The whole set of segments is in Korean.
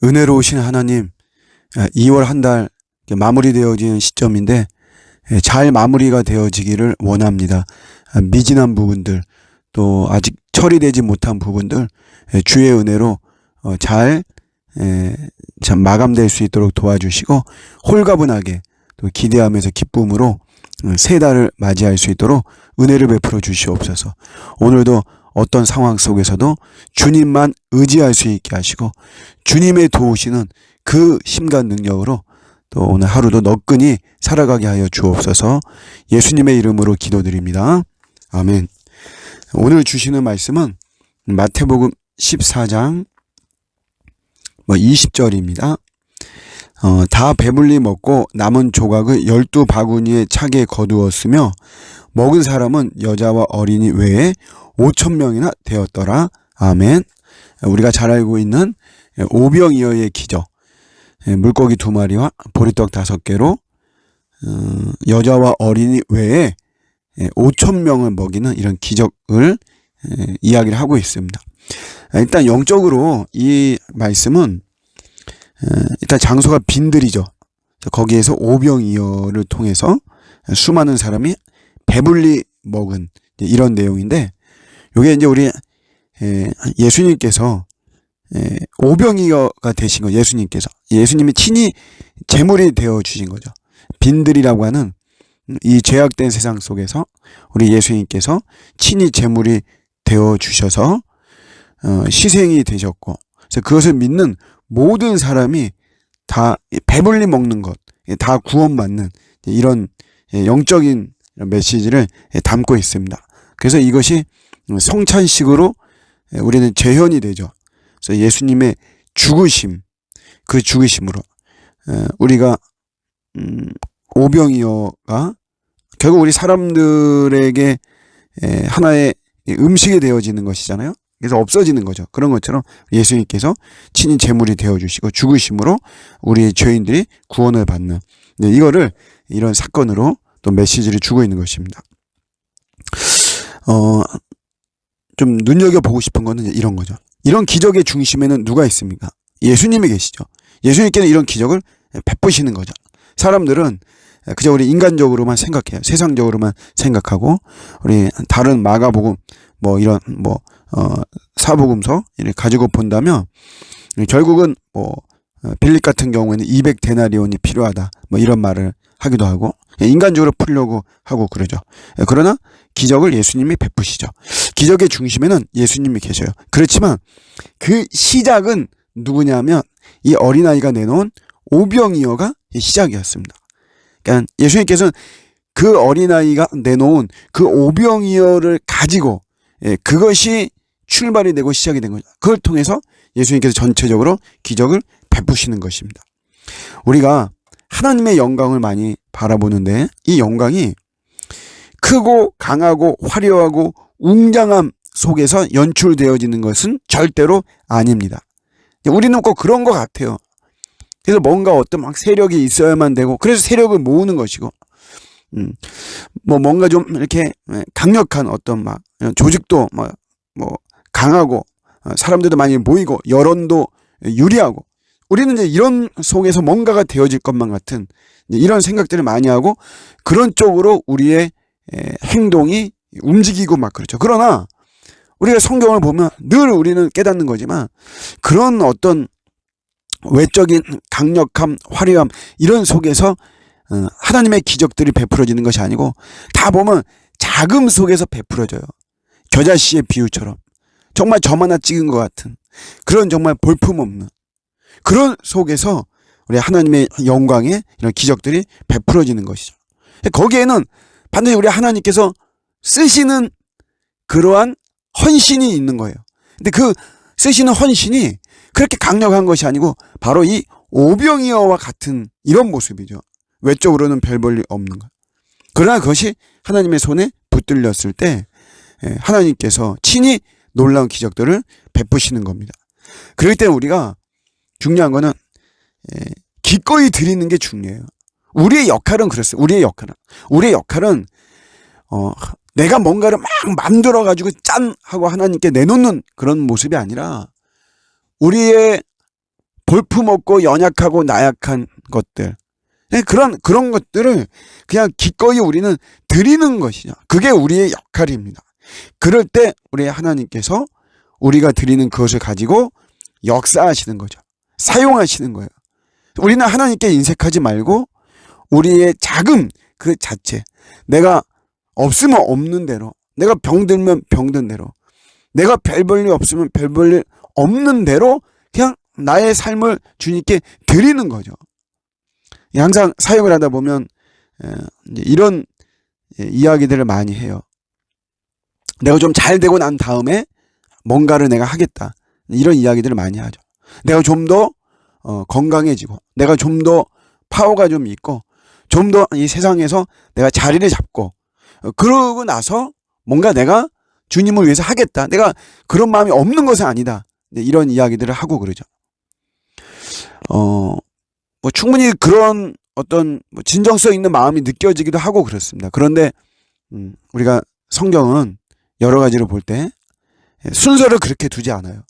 은혜로우신 하나님, 2월 한 달 마무리되어지는 시점인데 잘 마무리가 되어지기를 원합니다. 미진한 부분들, 또 아직 처리되지 못한 부분들 주의 은혜로 잘 마감될 수 있도록 도와주시고, 홀가분하게 또 기대하면서 기쁨으로 새 달을 맞이할 수 있도록 은혜를 베풀어 주시옵소서. 오늘도 어떤 상황 속에서도 주님만 의지할 수 있게 하시고, 주님의 도우시는 그 힘과 능력으로 또 오늘 하루도 너끈히 살아가게 하여 주옵소서. 예수님의 이름으로 기도드립니다. 아멘. 오늘 주시는 말씀은 마태복음 14장 20절입니다. 다 배불리 먹고 남은 조각을 12바구니에 차게 거두었으며 먹은 사람은 여자와 어린이 외에 5,000명이나 되었더라. 아멘. 우리가 잘 알고 있는 오병이어의 기적, 물고기 2마리와 보리떡 5개로 여자와 어린이 외에 5,000명을 먹이는 이런 기적을 이야기를 하고 있습니다. 일단 영적으로 이 말씀은 일단 장소가 빈들이죠. 거기에서 오병이어를 통해서 수많은 사람이 배불리 먹은 이런 내용인데, 요게 이제 우리 예수님께서 오병이어가 되신 거, 예수님이 친히 제물이 되어 주신 거죠. 빈들이라고 하는 이 죄악된 세상 속에서 우리 예수님께서 친히 제물이 되어 주셔서 희생이 되셨고, 그래서 그것을 믿는 모든 사람이 다 배불리 먹는 것, 다 구원받는 이런 영적인 메시지를 담고 있습니다. 그래서 이것이 성찬식으로 우리는 재현이 되죠. 그래서 예수님의 죽으심, 그 죽으심으로 우리가 오병이어가 결국 우리 사람들에게 하나의 음식이 되어지는 것이잖아요. 그래서 없어지는 거죠. 그런 것처럼 예수님께서 친히 제물이 되어주시고 죽으심으로 우리 죄인들이 구원을 받는, 이거를 이런 사건으로 또 메시지를 주고 있는 것입니다. 좀 눈여겨보고 싶은 거는 이런 거죠. 이런 기적의 중심에는 누가 있습니까? 예수님이 계시죠. 예수님께는 이런 기적을 베푸시는 거죠. 사람들은 그저 우리 인간적으로만 생각해요. 세상적으로만 생각하고, 우리 다른 마가복음 이런 사복음서 이렇게 가지고 본다면 결국은 빌립 같은 경우에는 200데나리온이 필요하다 이런 말을 하기도 하고, 인간적으로 풀려고 하고 그러죠. 그러나 기적을 예수님이 베푸시죠. 기적의 중심에는 예수님이 계셔요. 그렇지만 그 시작은 누구냐면 이 어린아이가 내놓은 오병이어가 시작이었습니다. 그러니까 예수님께서는 그 어린아이가 내놓은 그 오병이어를 가지고 그것이 출발이 되고 시작이 된 거죠. 그걸 통해서 예수님께서 전체적으로 기적을 베푸시는 것입니다. 우리가 하나님의 영광을 많이 바라보는데, 이 영광이 크고 강하고 화려하고 웅장함 속에서 연출되어지는 것은 절대로 아닙니다. 우리는 꼭 그런 것 같아요. 그래서 뭔가 어떤 막 세력이 있어야만 되고, 그래서 세력을 모으는 것이고, 뭔가 좀 이렇게 강력한 어떤 조직도 강하고, 사람들도 많이 모이고, 여론도 유리하고, 우리는 이제 이런 속에서 뭔가가 되어질 것만 같은 이런 생각들을 많이 하고, 그런 쪽으로 우리의 행동이 움직이고 막 그렇죠. 그러나 우리가 성경을 보면 늘 우리는 깨닫는 거지만, 그런 어떤 외적인 강력함, 화려함 이런 속에서 하나님의 기적들이 베풀어지는 것이 아니고, 다 보면 자금 속에서 베풀어져요. 겨자씨의 비유처럼 정말 점 하나 찍은 것 같은 그런 정말 볼품없는 그런 속에서 우리 하나님의 영광의 이런 기적들이 베풀어지는 것이죠. 거기에는 반드시 우리 하나님께서 쓰시는 그러한 헌신이 있는 거예요. 근데 그 쓰시는 헌신이 그렇게 강력한 것이 아니고 바로 이 오병이어와 같은 이런 모습이죠. 외적으로는 별 볼 일 없는 것. 그러나 그것이 하나님의 손에 붙들렸을 때 하나님께서 친히 놀라운 기적들을 베푸시는 겁니다. 그럴 때 우리가 중요한 거는 기꺼이 드리는 게 중요해요. 우리의 역할은 그랬어요. 우리의 역할은 내가 뭔가를 막 만들어가지고 짠 하고 하나님께 내놓는 그런 모습이 아니라, 우리의 볼품없고 연약하고 나약한 것들, 그런 것들을 그냥 기꺼이 우리는 드리는 것이죠. 그게 우리의 역할입니다. 그럴 때 우리 하나님께서 우리가 드리는 그것을 가지고 역사하시는 거죠. 사용하시는 거예요. 우리는 하나님께 인색하지 말고 우리의 자금 그 자체, 내가 없으면 없는 대로, 내가 병들면 병든 대로, 내가 별 볼 일 없으면 별 볼 일 없는 대로 그냥 나의 삶을 주님께 드리는 거죠. 항상 사역을 하다 보면 이런 이야기들을 많이 해요. 내가 좀 잘 되고 난 다음에 뭔가를 내가 하겠다, 이런 이야기들을 많이 하죠. 내가 좀 더 건강해지고, 내가 좀 더 파워가 좀 있고, 좀 더 이 세상에서 내가 자리를 잡고, 그러고 나서 뭔가 내가 주님을 위해서 하겠다, 내가 그런 마음이 없는 것은 아니다, 이런 이야기들을 하고 그러죠. 뭐 충분히 그런 어떤 진정성 있는 마음이 느껴지기도 하고 그렇습니다. 그런데 우리가 성경은 여러 가지로 볼 때 순서를 그렇게 두지 않아요.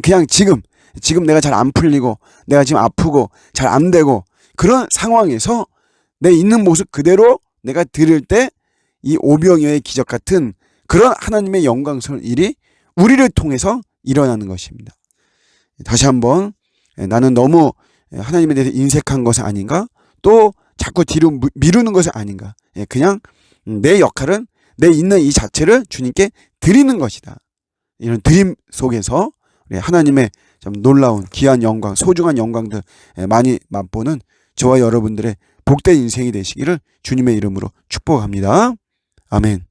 그냥 지금 내가 잘 안 풀리고, 내가 지금 아프고 잘 안 되고, 그런 상황에서 내 있는 모습 그대로 내가 드릴 때 이 오병이어의 기적 같은 그런 하나님의 영광스러운 일이 우리를 통해서 일어나는 것입니다. 다시 한번, 나는 너무 하나님에 대해서 인색한 것은 아닌가, 또 자꾸 뒤로 미루는 것은 아닌가, 그냥 내 역할은 내 있는 이 자체를 주님께 드리는 것이다. 이런 드림 속에서 하나님의 참 놀라운 귀한 영광, 소중한 영광들 많이 맛보는 저와 여러분들의 복된 인생이 되시기를 주님의 이름으로 축복합니다. 아멘.